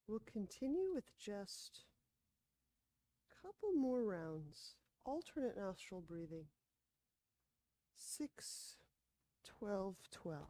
We'll continue with just a couple more rounds. Alternate nostril breathing. 6, 12, 12.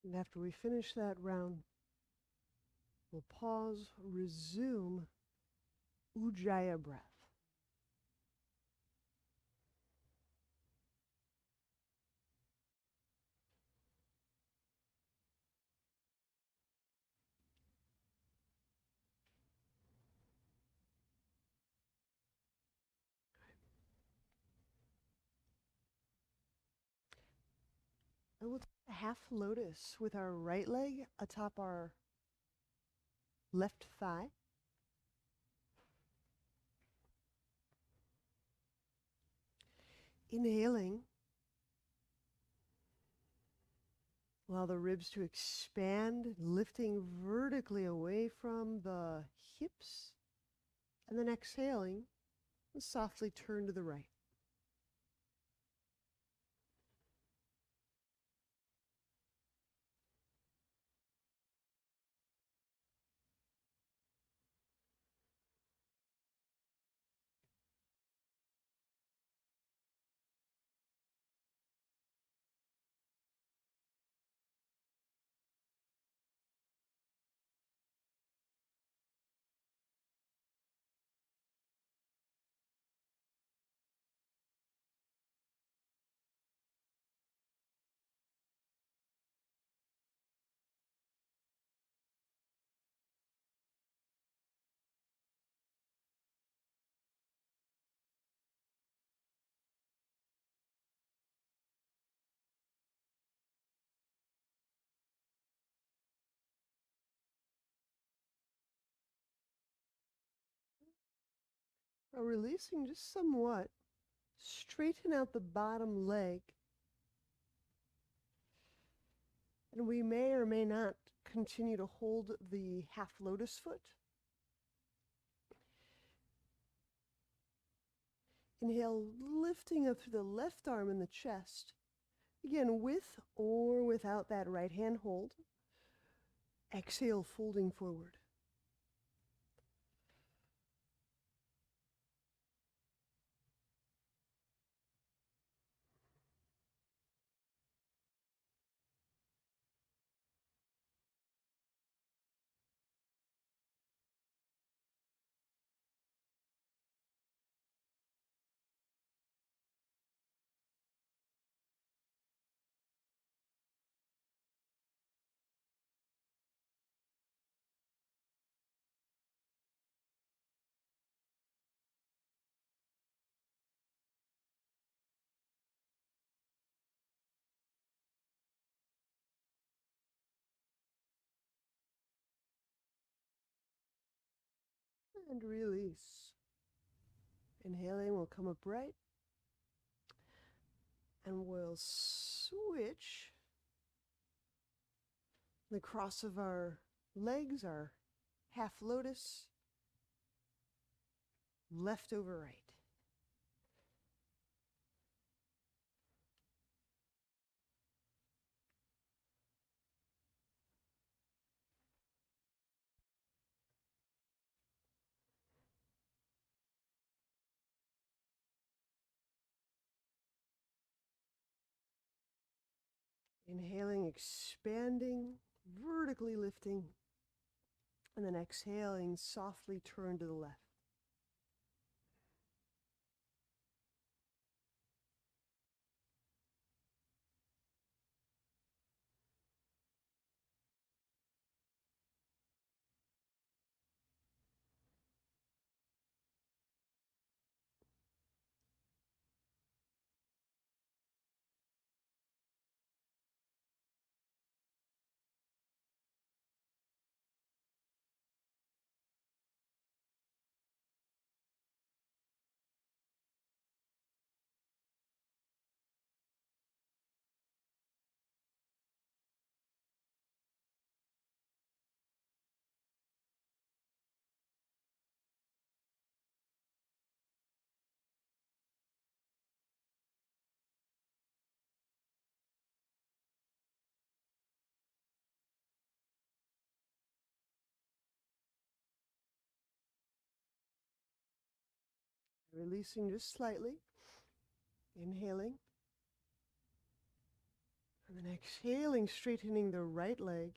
And after we finish that round, we'll pause, resume Ujjayi breath. And we'll take a half lotus with our right leg atop our left thigh. Inhaling, allow the ribs to expand, lifting vertically away from the hips. And then exhaling, softly turn to the right. Now releasing just somewhat, straighten out the bottom leg. And we may or may not continue to hold the half lotus foot. Inhale, lifting up through the left arm and the chest. Again, with or without that right hand hold. Exhale, folding forward. And release. Inhaling, we'll come upright. And we'll switch the cross of our legs, our half lotus, left over right. Inhaling, expanding, vertically lifting, and then exhaling, softly turn to the left. Releasing just slightly. Inhaling. And then exhaling, straightening the right leg.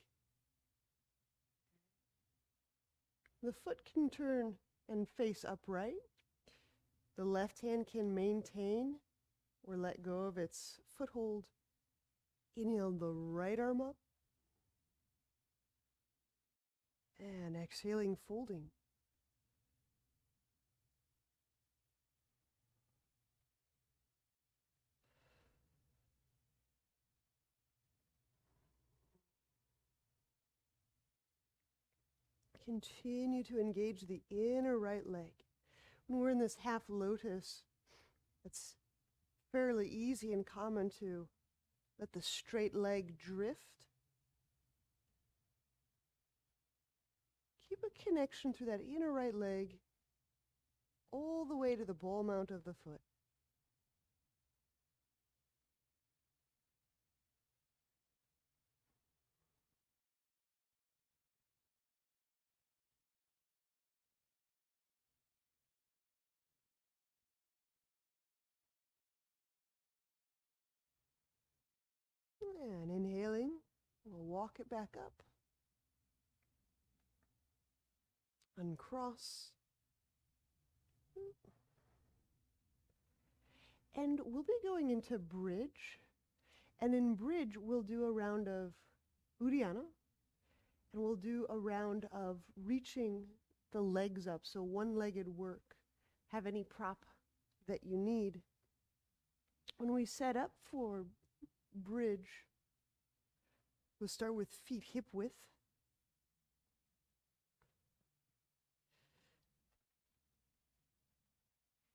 The foot can turn and face upright. The left hand can maintain or let go of its foothold. Inhale the right arm up. And exhaling, folding. Continue to engage the inner right leg. When we're in this half lotus, it's fairly easy and common to let the straight leg drift. Keep a connection through that inner right leg all the way to the ball mount of the foot. And inhaling, we'll walk it back up. Uncross. And we'll be going into bridge. And in bridge, we'll do a round of Uddiyana. And we'll do a round of reaching the legs up. So one-legged work. Have any prop that you need. When we set up for bridge, we'll start with feet hip width.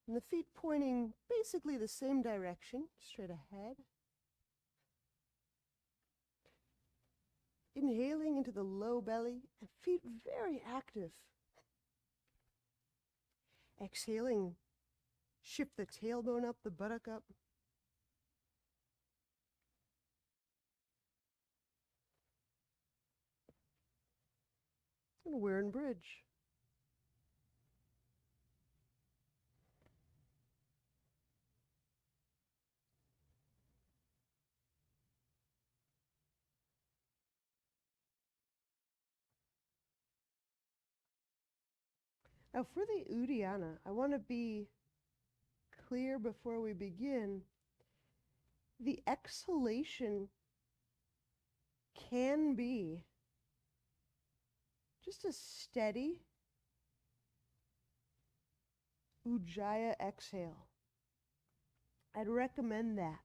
And the feet pointing basically the same direction, straight ahead. Inhaling into the low belly, and feet very active. Exhaling, shift the tailbone up, the buttock up. And we're in bridge. Now for the Uddiyana, I want to be clear before we begin. The exhalation can be just a steady Ujjayi exhale. I'd recommend that.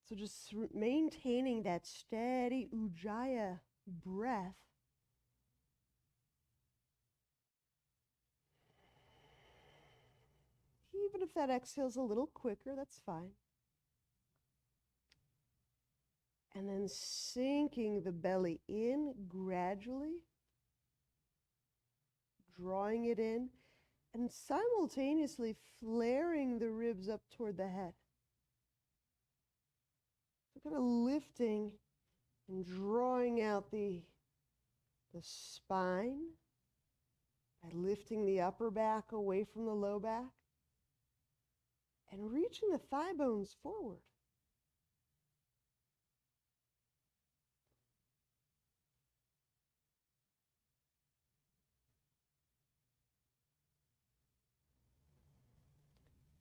So just maintaining that steady Ujjayi breath. Even if that exhale's a little quicker, that's fine. And then sinking the belly in gradually, drawing it in, and simultaneously flaring the ribs up toward the head. So kind of lifting and drawing out the spine by lifting the upper back away from the low back. and reaching the thigh bones forward.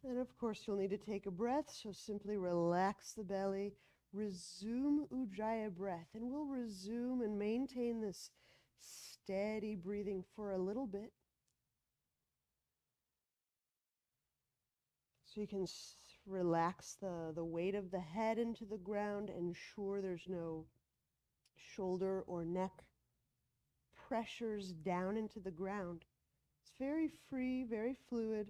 And of course, you'll need to take a breath, so simply relax the belly, resume Ujjayi breath, and we'll resume and maintain this steady breathing for a little bit. So you can relax the weight of the head into the ground, ensure there's no shoulder or neck pressures down into the ground. It's very free, very fluid.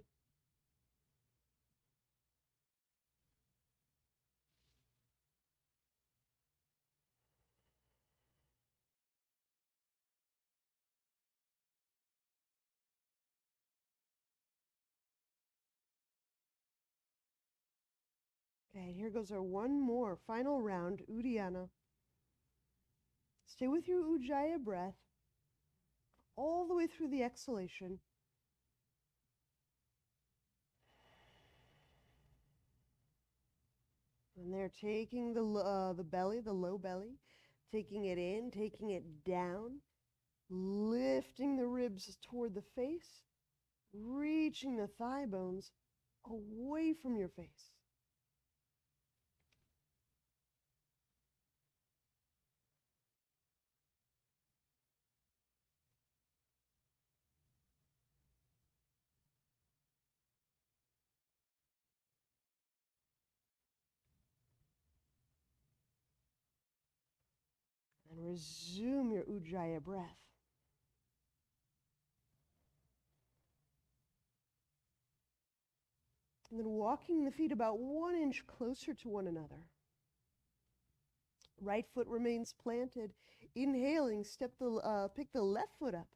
Okay, here goes our one more final round, Uddiyana. Stay with your Ujjayi breath all the way through the exhalation. And they're taking the belly, the low belly, taking it in, taking it down, lifting the ribs toward the face, reaching the thigh bones away from your face. And resume your Ujjayi breath. And then walking the feet about 1 inch closer to one another. Right foot remains planted. Inhaling, pick the left foot up.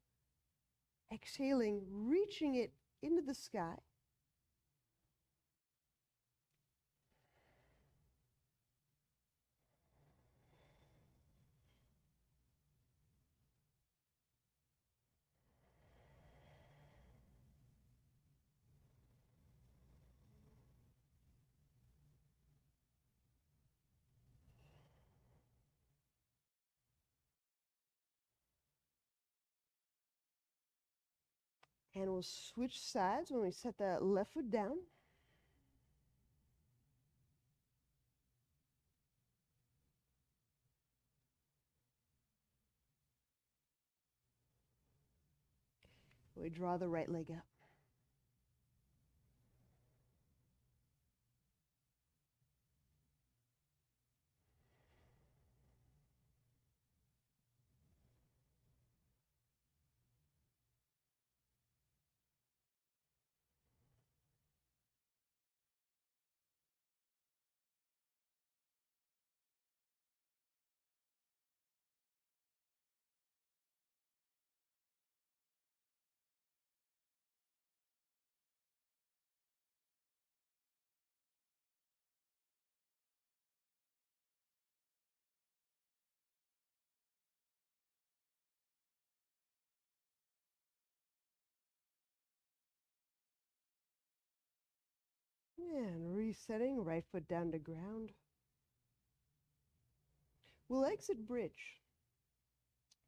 Exhaling, reaching it into the sky. And we'll switch sides when we set the left foot down. We draw the right leg up. And resetting, right foot down to ground. We'll exit bridge.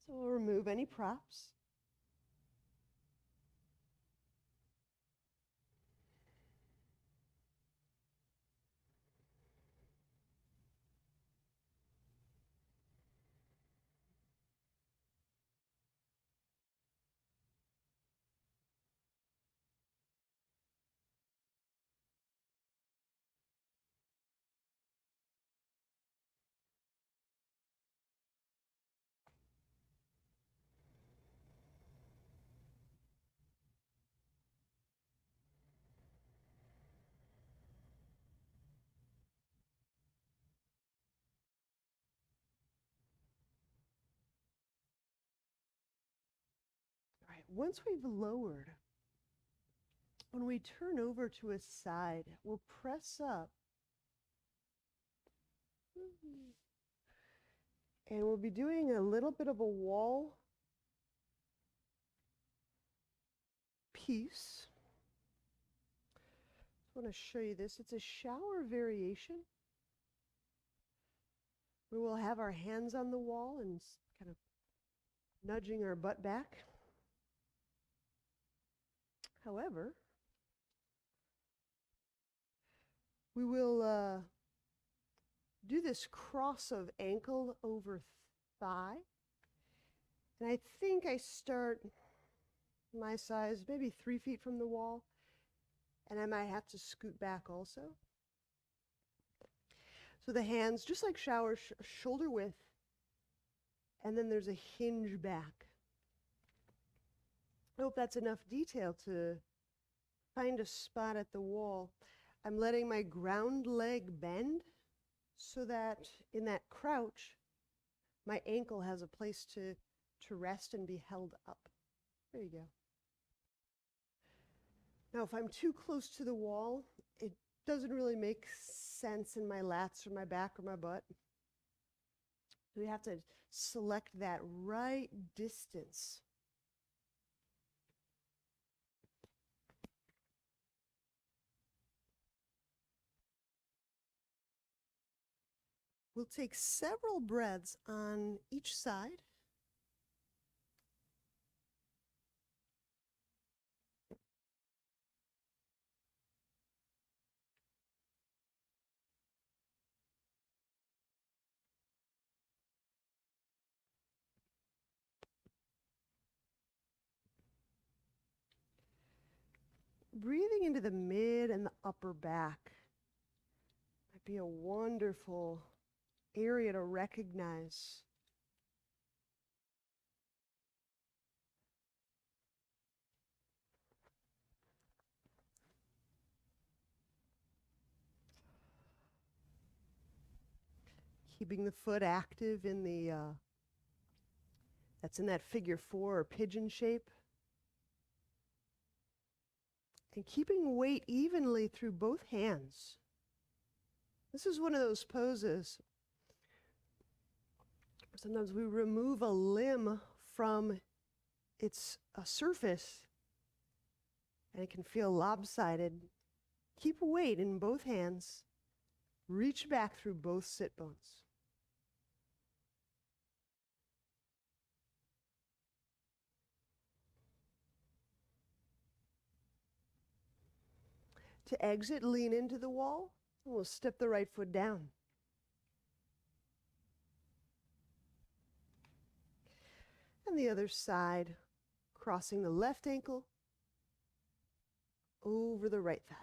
So we'll remove any props. All right, once we've lowered, when we turn over to a side, we'll press up. And we'll be doing a little bit of a wall piece. I want to show you this. It's a shower variation. We will have our hands on the wall and kind of nudging our butt back. However, we will do this cross of ankle over thigh. And I think I start my size, maybe 3 feet from the wall, and I might have to scoot back also. So the hands, just like shower, shoulder width, and then there's a hinge back. I hope that's enough detail to find a spot at the wall. I'm letting my ground leg bend so that in that crouch, my ankle has a place to rest and be held up. There you go. Now, if I'm too close to the wall, it doesn't really make sense in my lats or my back or my butt. We have to select that right distance. We'll take several breaths on each side. Breathing into the mid and the upper back might be a wonderful area to recognize. Keeping the foot active in the, that's in that figure 4 or pigeon shape. And keeping weight evenly through both hands. This is one of those poses. Sometimes we remove a limb from its surface and it can feel lopsided. Keep weight in both hands. Reach back through both sit bones. To exit, lean into the wall, and we'll step the right foot down. And the other side, crossing the left ankle over the right thigh.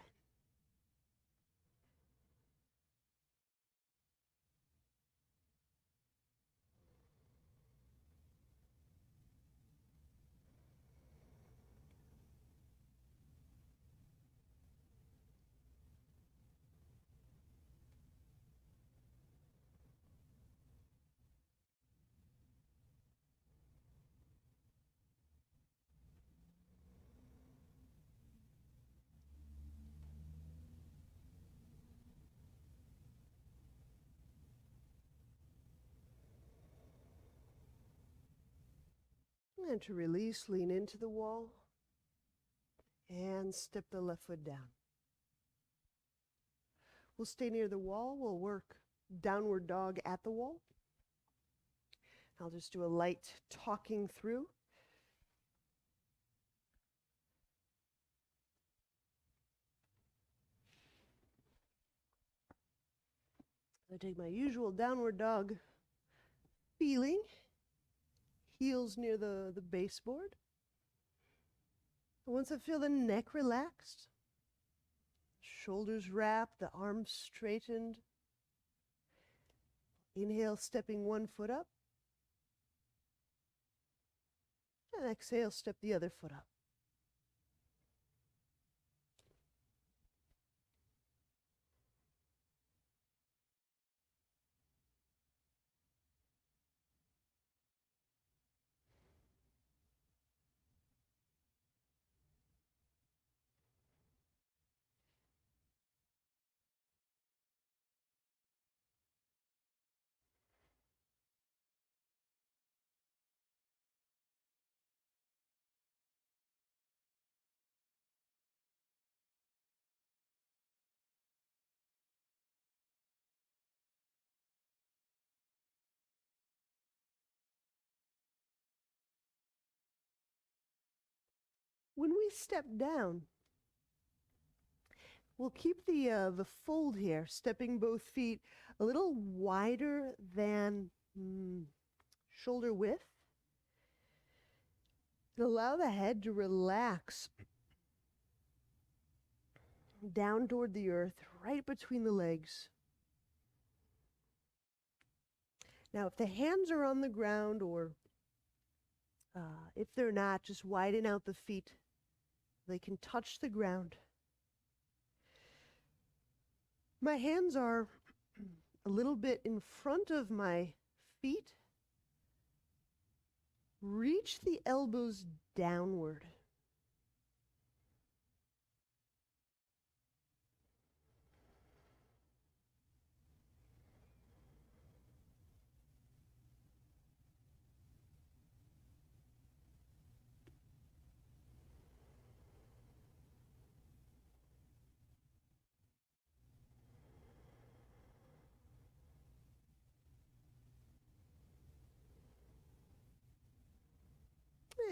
And to release, lean into the wall and step the left foot down. We'll stay near the wall. We'll work downward dog at the wall. I'll just do a light talking through. I take my usual downward dog feeling. Heels near the baseboard. Once I feel the neck relaxed, shoulders wrapped, the arms straightened, inhale, stepping one foot up, and exhale, step the other foot up. When we step down, we'll keep the fold here, stepping both feet a little wider than shoulder width. Allow the head to relax down toward the earth, right between the legs. Now, if the hands are on the ground or if they're not, just widen out the feet. They can touch the ground. My hands are a little bit in front of my feet. Reach the elbows downward.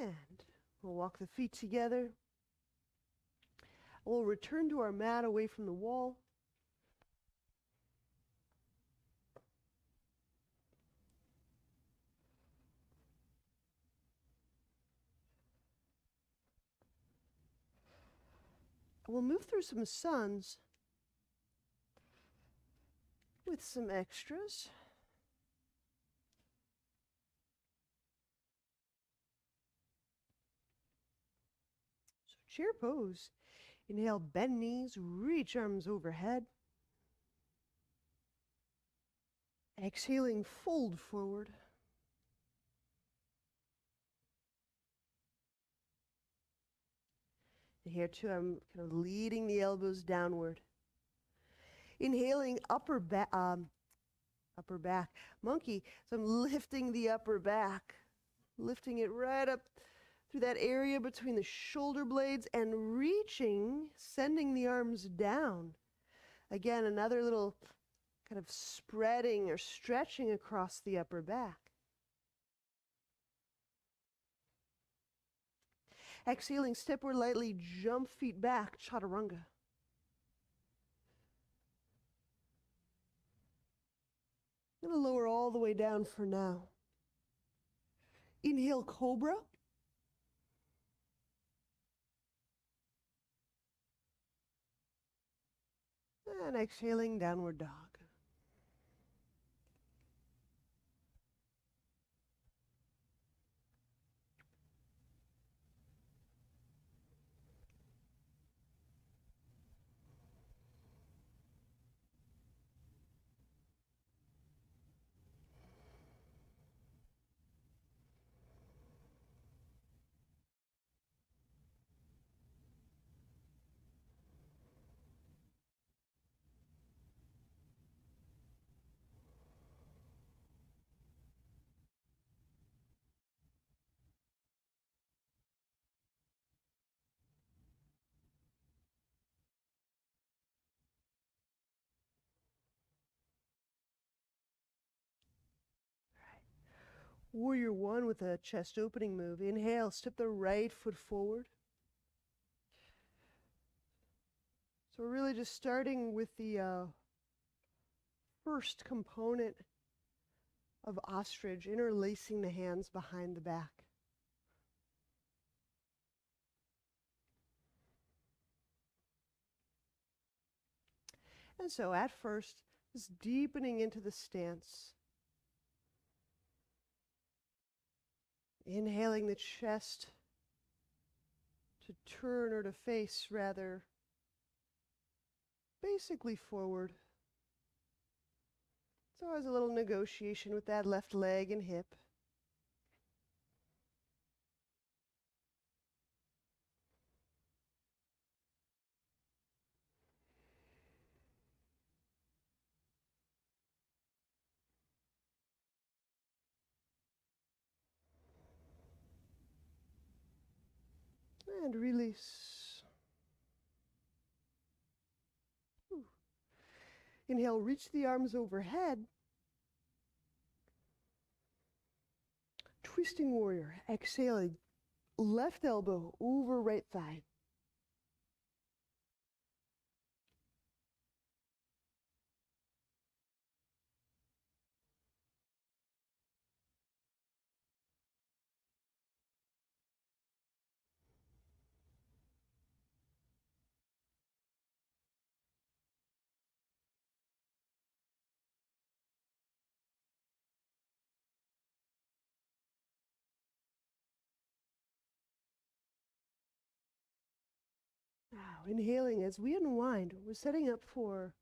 And we'll walk the feet together. We'll return to our mat away from the wall. We'll move through some suns with some extras. So chair pose. Inhale, bend knees, reach arms overhead. Exhaling, fold forward. And here too, I'm kind of leading the elbows downward. Inhaling, upper back, monkey. So I'm lifting the upper back, lifting it right up through that area between the shoulder blades and reaching, sending the arms down. Again, another little kind of spreading or stretching across the upper back. Exhaling, step or lightly jump feet back, chaturanga. I'm going to lower all the way down for now. Inhale, cobra. And exhaling, downward dog. Warrior one with a chest opening move. Inhale, step the right foot forward. So we're really just starting with the first component of ostrich, interlacing the hands behind the back. And so at first, just deepening into the stance. Inhaling the chest to turn or to face rather basically forward. It's always a little negotiation with that left leg and hip. And release. Ooh. Inhale, reach the arms overhead. Twisting warrior. Exhaling, left elbow over right thigh. Now, inhaling as we unwind, we're setting up for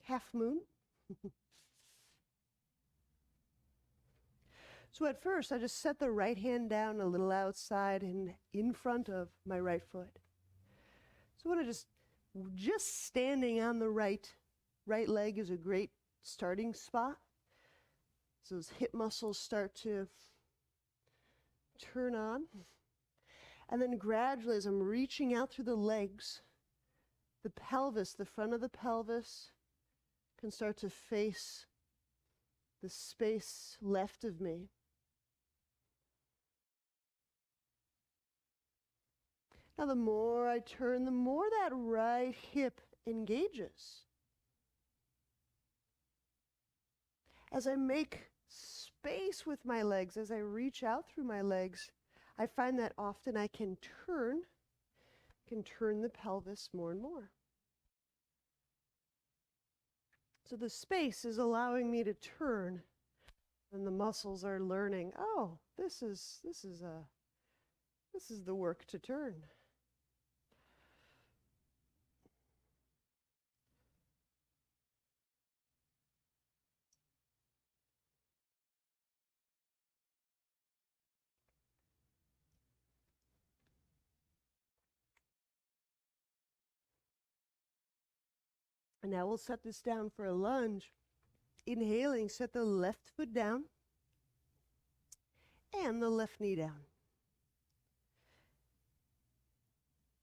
half moon. So at first, I just set the right hand down a little outside and in front of my right foot. So I want to just standing on the right leg is a great starting spot. So those hip muscles start to turn on. And then gradually, as I'm reaching out through the legs, the pelvis, the front of the pelvis, can start to face the space left of me. Now, the more I turn, the more that right hip engages. As I make space with my legs, as I reach out through my legs, I find that often I can turn the pelvis more and more. So the space is allowing me to turn, and the muscles are learning, oh, this is the work to turn. And now we'll set this down for a lunge. Inhaling, set the left foot down and the left knee down.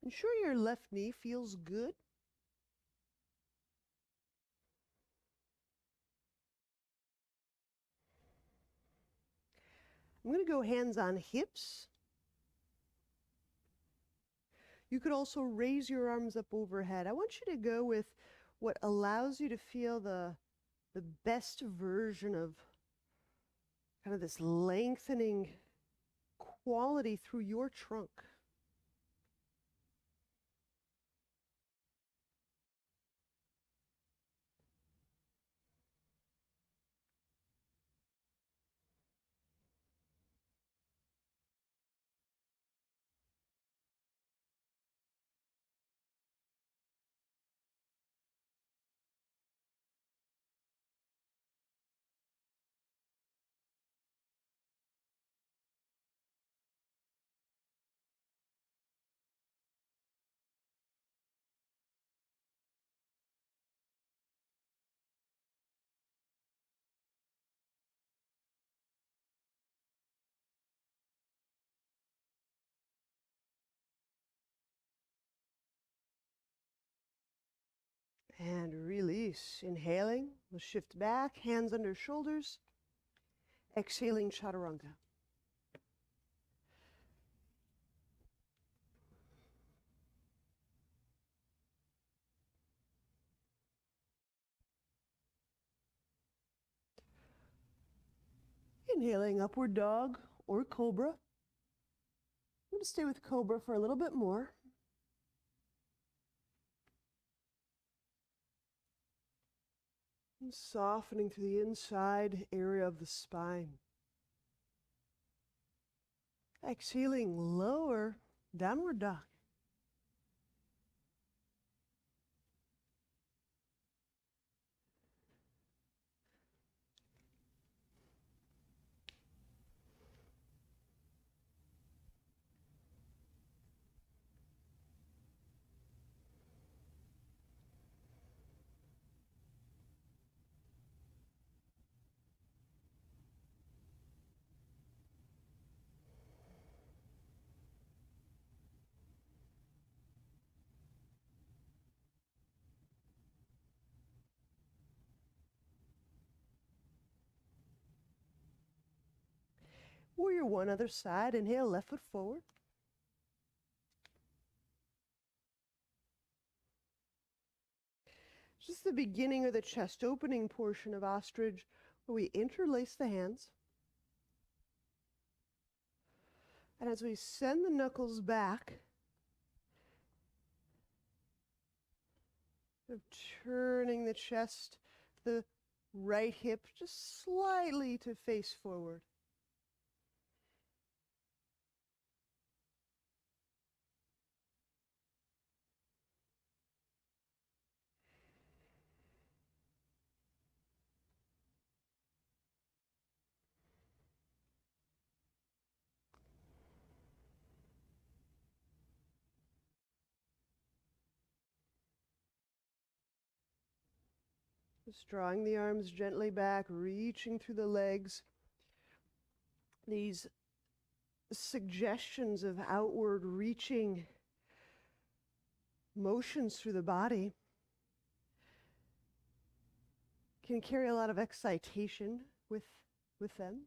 Ensure your left knee feels good. I'm going to go hands on hips. You could also raise your arms up overhead. I want you to go with what allows you to feel the best version of kind of this lengthening quality through your trunk. And release. Inhaling, we'll shift back, hands under shoulders. Exhaling, chaturanga. Inhaling, upward dog or cobra. I'm going to stay with cobra for a little bit more. And softening through the inside area of the spine. Exhaling, lower, downward dog. Warrior one, other side. Inhale, left foot forward. Just the beginning of the chest opening portion of ostrich, where we interlace the hands. And as we send the knuckles back, turning the chest, the right hip just slightly to face forward. Just drawing the arms gently back, reaching through the legs. These suggestions of outward reaching motions through the body can carry a lot of excitation with them.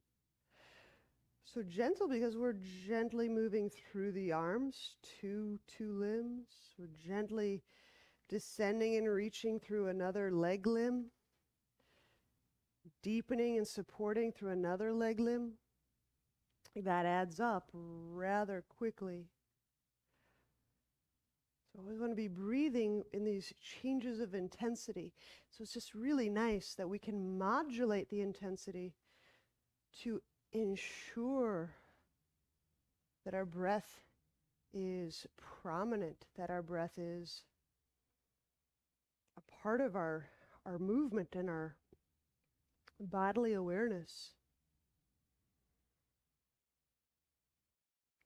So gentle, because we're gently moving through the arms to two limbs. We're gently descending and reaching through another leg limb, deepening and supporting through another leg limb. That adds up rather quickly. So I always want to be breathing in these changes of intensity. So it's just really nice that we can modulate the intensity to ensure that our breath is prominent, that our breath is a part of our movement and our bodily awareness.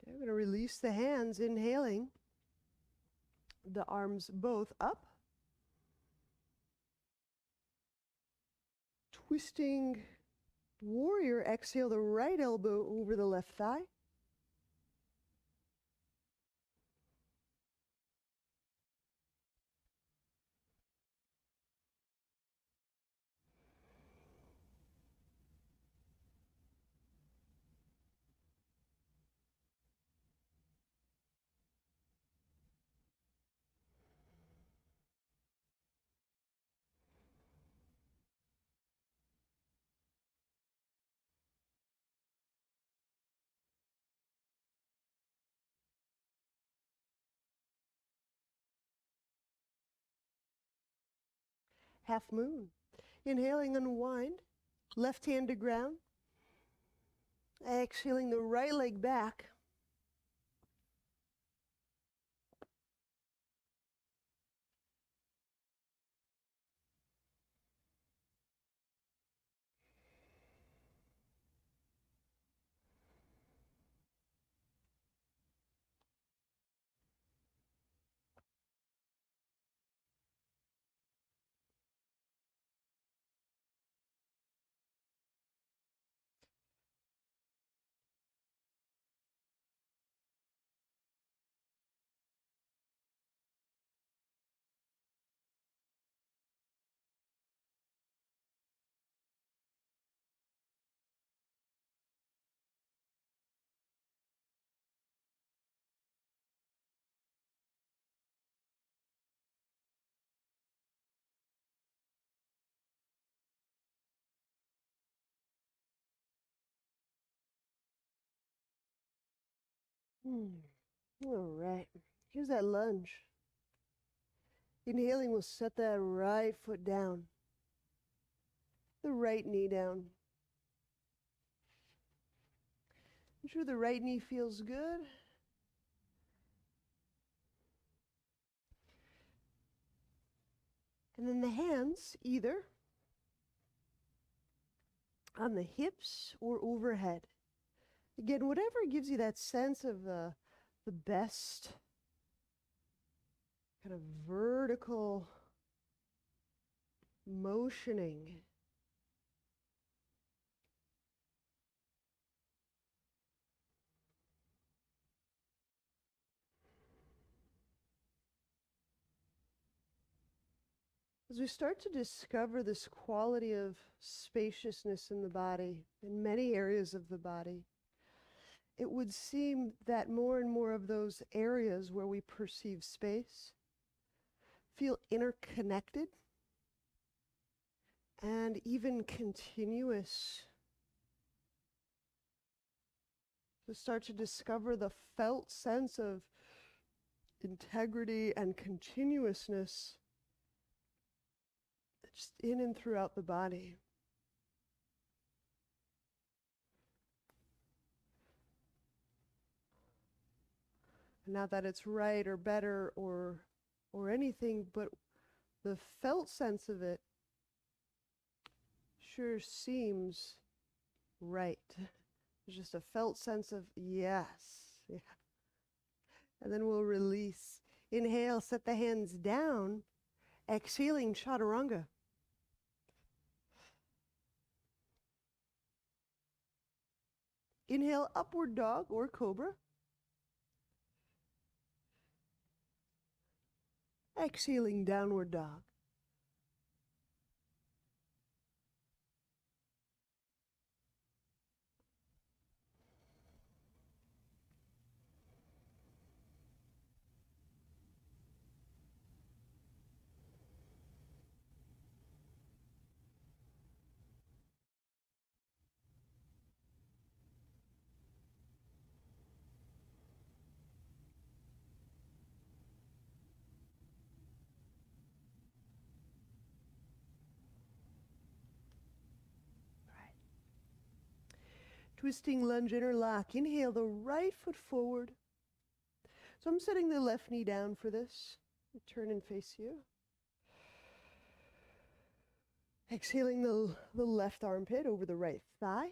Okay, I'm going to release the hands, inhaling, the arms both up, twisting warrior, exhale the right elbow over the left thigh. Half moon. Inhaling, unwind, left hand to ground. Exhaling the right leg back. All right, here's that lunge. Inhaling, we'll set that right foot down, the right knee down. Ensure the right knee feels good. And then the hands either on the hips or overhead. Again, whatever gives you that sense of the best kind of vertical motioning. As we start to discover this quality of spaciousness in the body, in many areas of the body, it would seem that more and more of those areas where we perceive space feel interconnected and even continuous. To start to discover the felt sense of integrity and continuousness just in and throughout the body. Not that it's right or better or anything, but the felt sense of it sure seems right. There's just a felt sense of yes. Yeah. And then we'll release. Inhale, set the hands down. Exhaling, chaturanga. Inhale, upward dog or cobra. Exhaling, downward dog. Twisting lunge interlock. Inhale the right foot forward. So I'm setting the left knee down for this. Turn and face you. Exhaling the left armpit over the right thigh.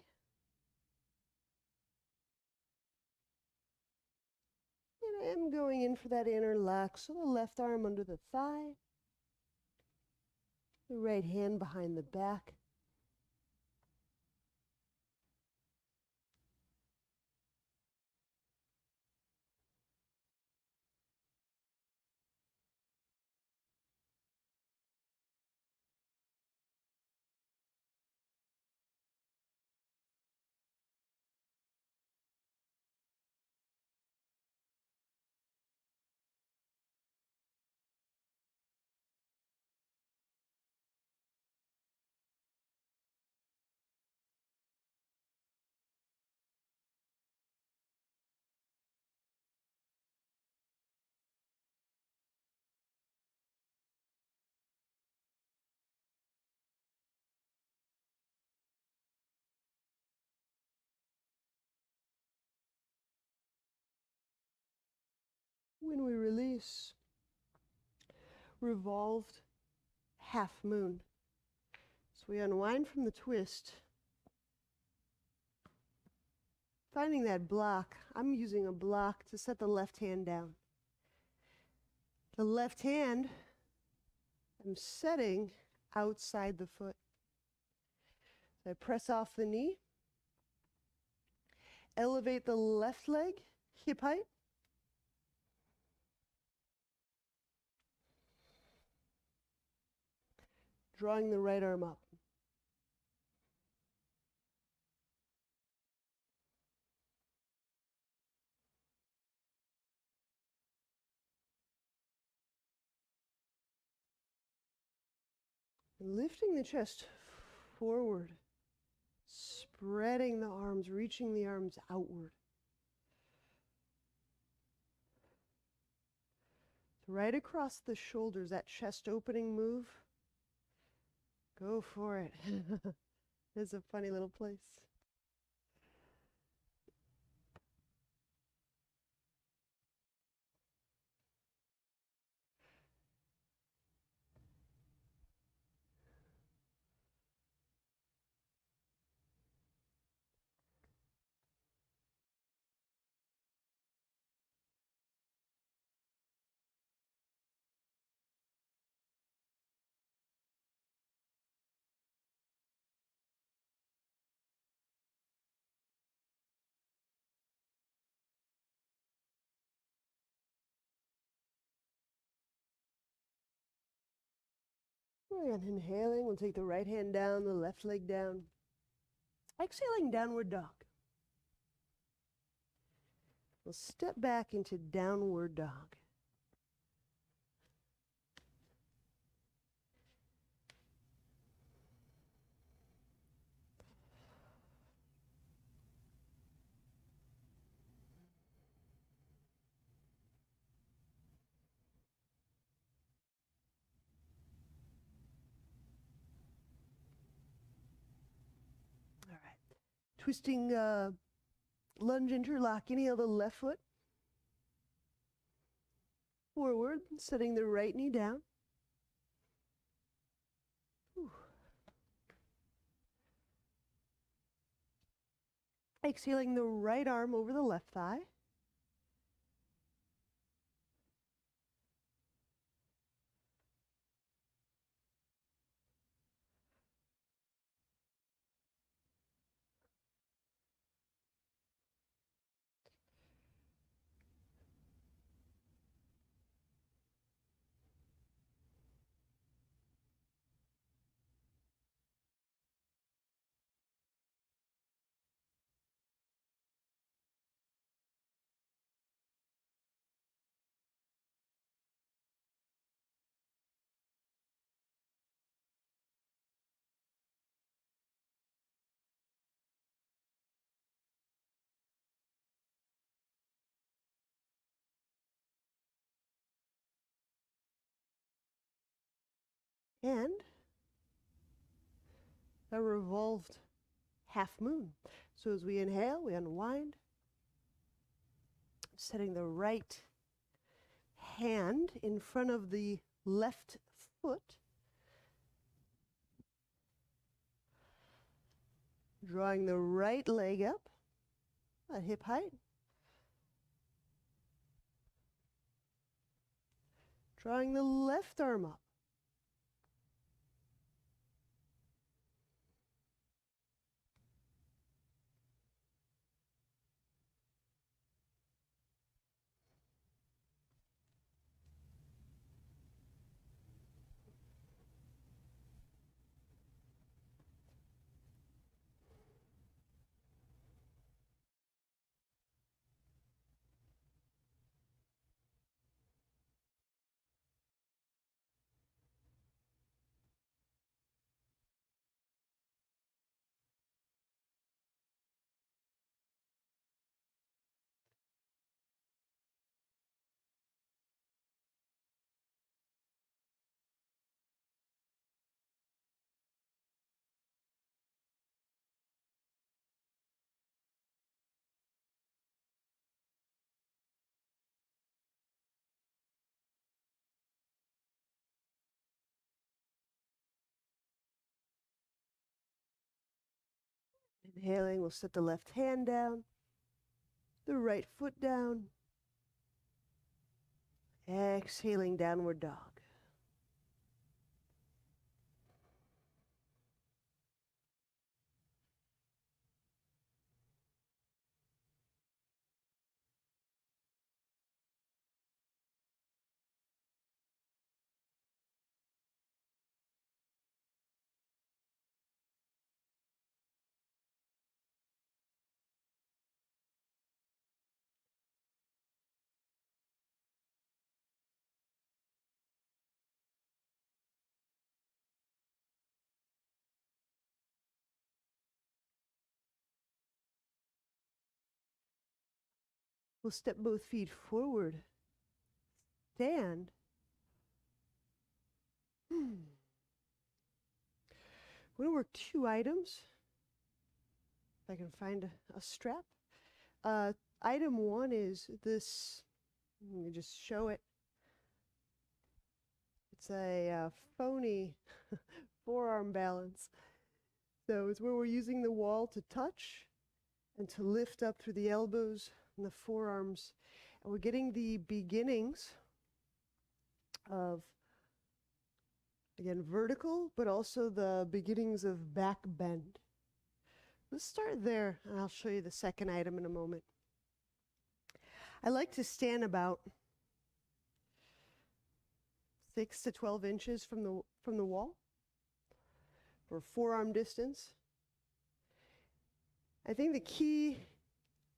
And I am going in for that interlock. So the left arm under the thigh. The right hand behind the back. When we release, revolved half moon. So we unwind from the twist. Finding that block, I'm using a block to set the left hand down. The left hand, I'm setting outside the foot. So I press off the knee, elevate the left leg, hip height. Drawing the right arm up. And lifting the chest forward, spreading the arms, reaching the arms outward. Right across the shoulders, that chest opening move. Go for it. It's a funny little place. And inhaling, we'll take the right hand down, the left leg down. Exhaling, downward dog. We'll step back into downward dog. All right. Twisting lunge interlock, inhale the left foot forward, setting the right knee down. Whew. Exhaling the right arm over the left thigh. And a revolved half moon. So as we inhale, we unwind, setting the right hand in front of the left foot, drawing the right leg up at hip height, drawing the left arm up. Inhaling, we'll set the left hand down, the right foot down. Exhaling, downward dog. We'll step both feet forward. Stand. We're going to work 2 items. If I can find a strap. Item 1 is this. Let me just show it. It's a phony forearm balance. So it's where we're using the wall to touch and to lift up through the elbows and the forearms. And we're getting the beginnings of, again, vertical, but also the beginnings of back bend. Let's start there, and I'll show you the second item in a moment. I like to stand about 6 to 12 inches from the wall for forearm distance. I think the key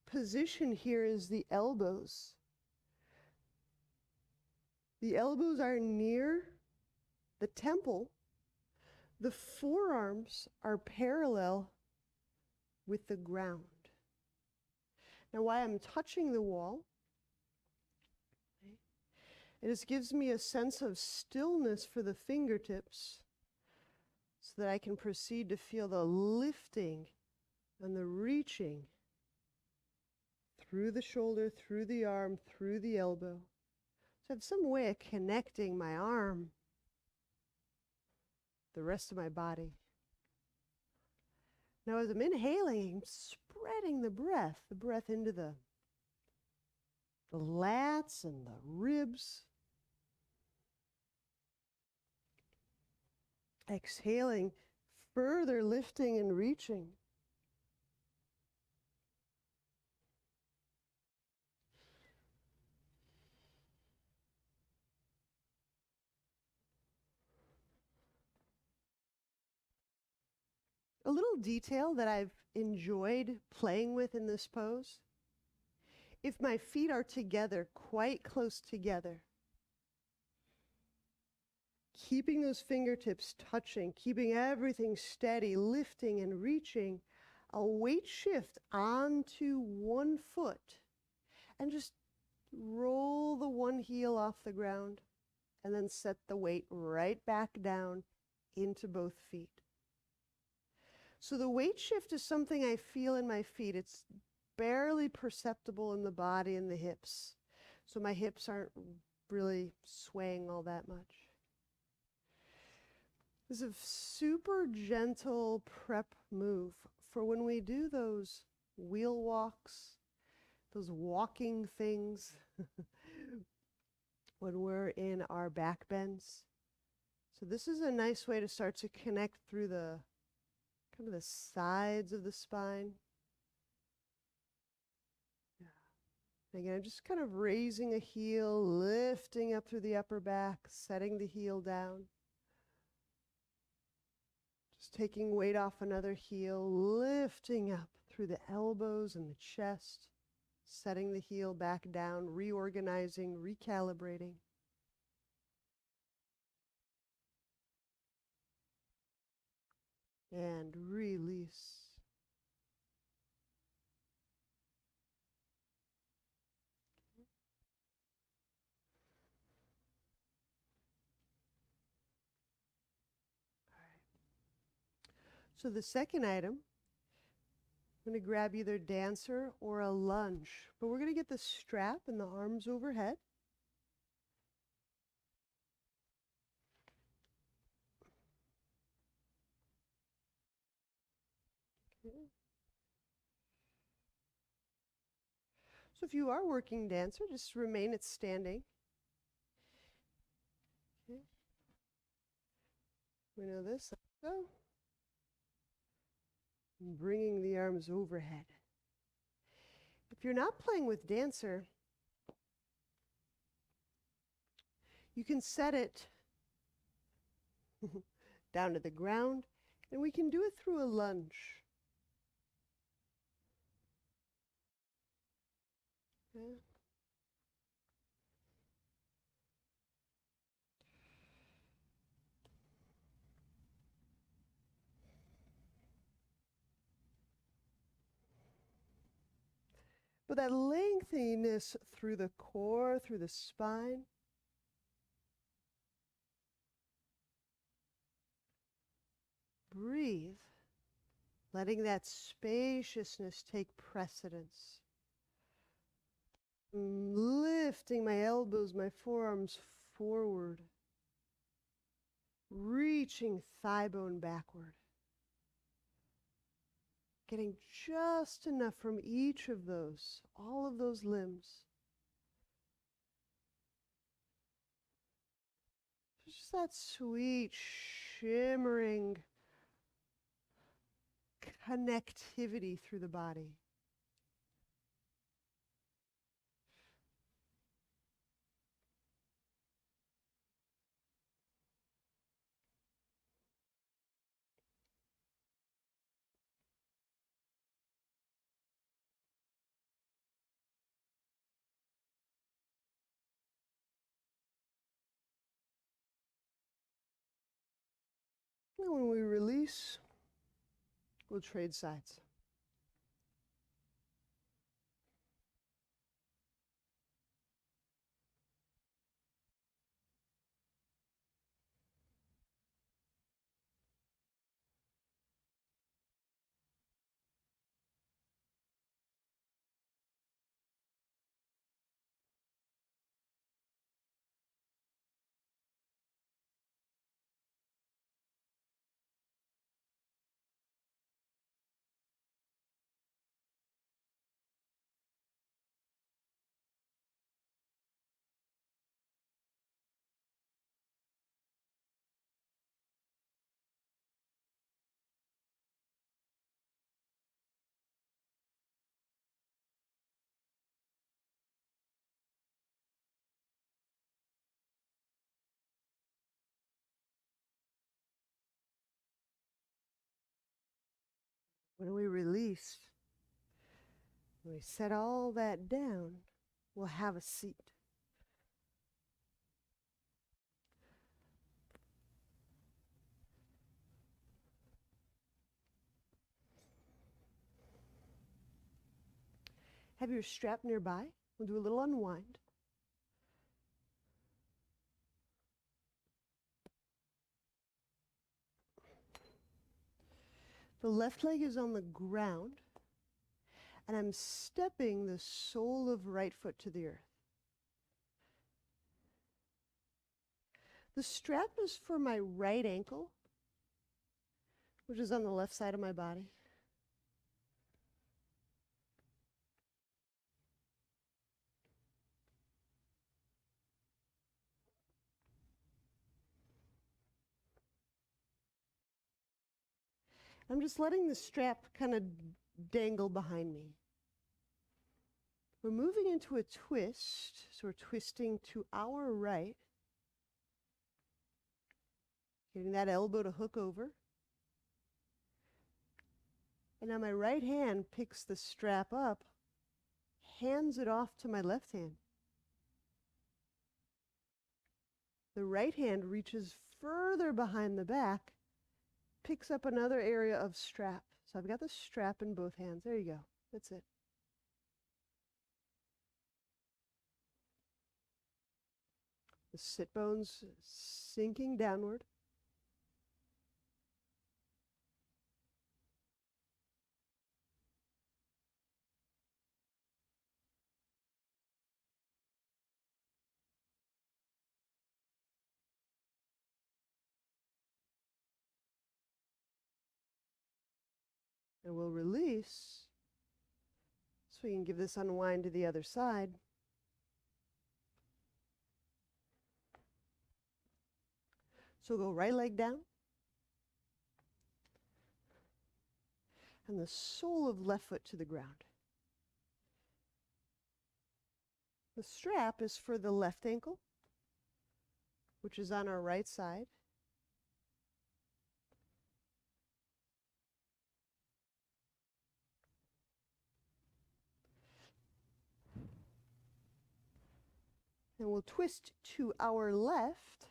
position here is the elbows. The elbows are near the temple. The forearms are parallel with the ground. Now, while I'm touching the wall, it just gives me a sense of stillness for the fingertips so that I can proceed to feel the lifting and the reaching through the shoulder, through the arm, through the elbow. So I have some way of connecting my arm, the rest of my body. Now as I'm inhaling, I'm spreading the breath into the lats and the ribs. Exhaling, further lifting and reaching. A little detail that I've enjoyed playing with in this pose. If my feet are together, quite close together, keeping those fingertips touching, keeping everything steady, lifting and reaching, I'll weight shift onto one foot and just roll the one heel off the ground and then set the weight right back down into both feet. So the weight shift is something I feel in my feet. It's barely perceptible in the body and the hips. So my hips aren't really swaying all that much. This is a super gentle prep move for when we do those wheel walks, those walking things, when we're in our back bends. So this is a nice way to start to connect through the kind of the sides of the spine. Yeah. Again, I'm just kind of raising a heel, lifting up through the upper back, setting the heel down. Just taking weight off another heel, lifting up through the elbows and the chest, setting the heel back down, reorganizing, recalibrating. And release. So the second item, I'm going to grab either dancer or a lunge, but we're going to get the strap and the arms overhead. Okay. So if you are working dancer, just remain at standing. Okay. We know this. So, bringing the arms overhead. If you're not playing with dancer, you can set it down to the ground, and we can do it through a lunge. Okay. But that lengthiness through the core, through the spine. Breathe, letting that spaciousness take precedence. Lifting my elbows, my forearms forward. Reaching thigh bone backward. Getting just enough from each of those, all of those limbs. Just that sweet, shimmering connectivity through the body. And when we release, we'll trade sides. When we release, when we set all that down, we'll have a seat. Have your strap nearby. We'll do a little unwind. The left leg is on the ground, and I'm stepping the sole of right foot to the earth. The strap is for my right ankle, which is on the left side of my body. I'm just letting the strap kind of dangle behind me. We're moving into a twist, so we're twisting to our right, getting that elbow to hook over. And now my right hand picks the strap up, hands it off to my left hand. The right hand reaches further behind the back, picks up another area of strap. So I've got the strap in both hands. There you go. That's it. The sit bones sinking downward. And we'll release so we can give this unwind to the other side. So go right leg down. And the sole of left foot to the ground. The strap is for the left ankle, which is on our right side. And we'll twist to our left.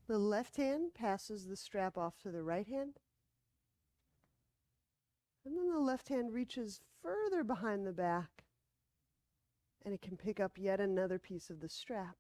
The left hand passes the strap off to the right hand. And then the left hand reaches further behind the back, and it can pick up yet another piece of the strap.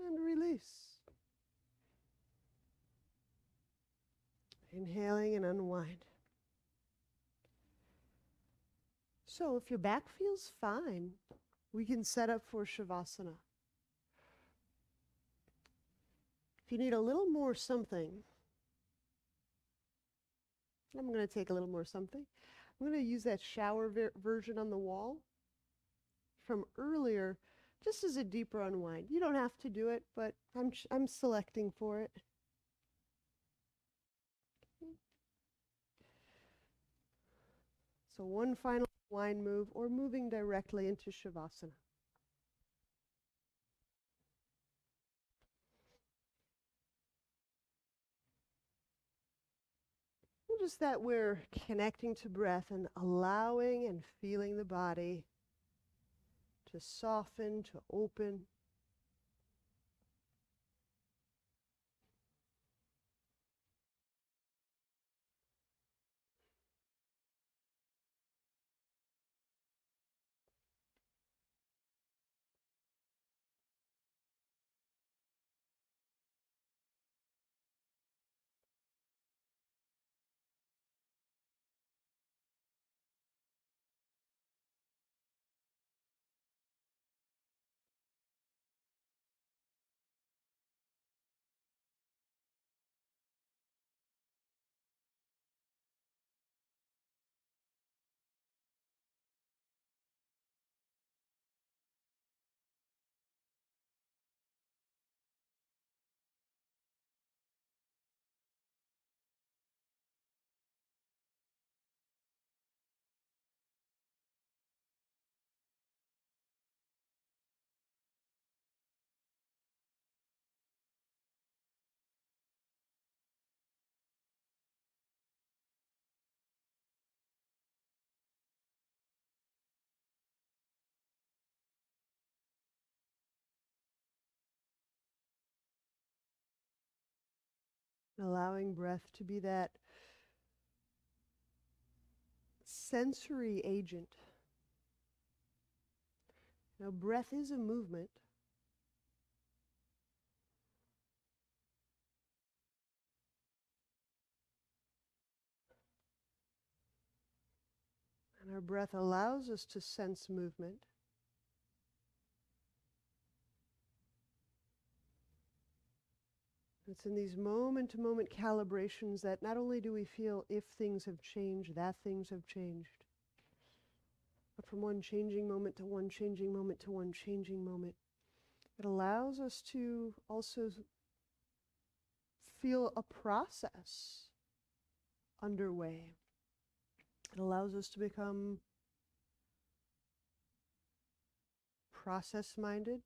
And release. Inhaling and unwind. So if your back feels fine, we can set up for Shavasana. If you need a little more something, I'm going to take a little more something. I'm going to use that shower version on the wall from earlier just as a deeper unwind. You don't have to do it, but I'm selecting for it. So one final unwind move or moving directly into Shavasana. Just that we're connecting to breath and allowing and feeling the body to soften, to open. Allowing breath to be that sensory agent. Now, breath is a movement. And our breath allows us to sense movement. It's in these moment-to-moment calibrations that not only do we feel if things have changed, that things have changed, but from one changing moment to one changing moment to one changing moment, it allows us to also feel a process underway. It allows us to become process-minded.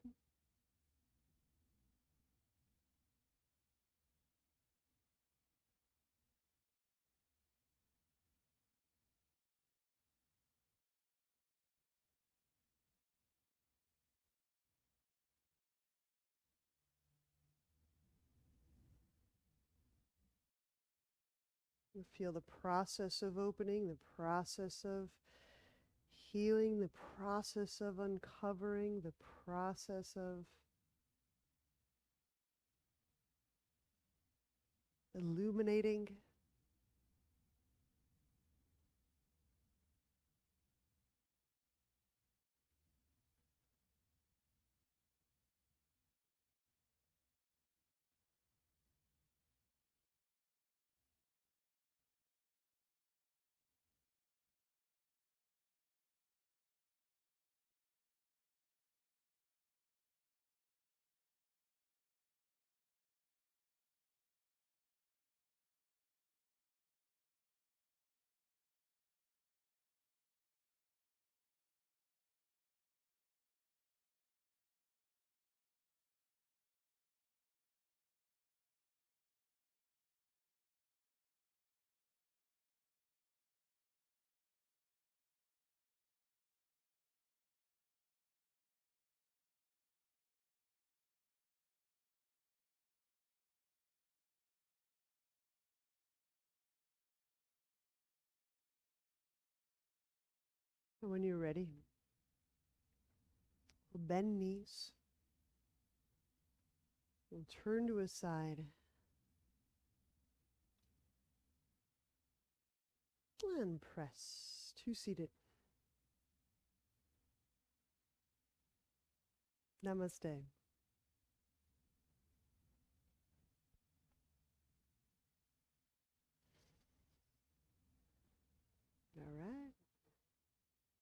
We feel the process of opening, the process of healing, the process of uncovering, the process of illuminating. And when you're ready, we'll bend knees. We'll turn to a side. And press. Two-seated. Namaste.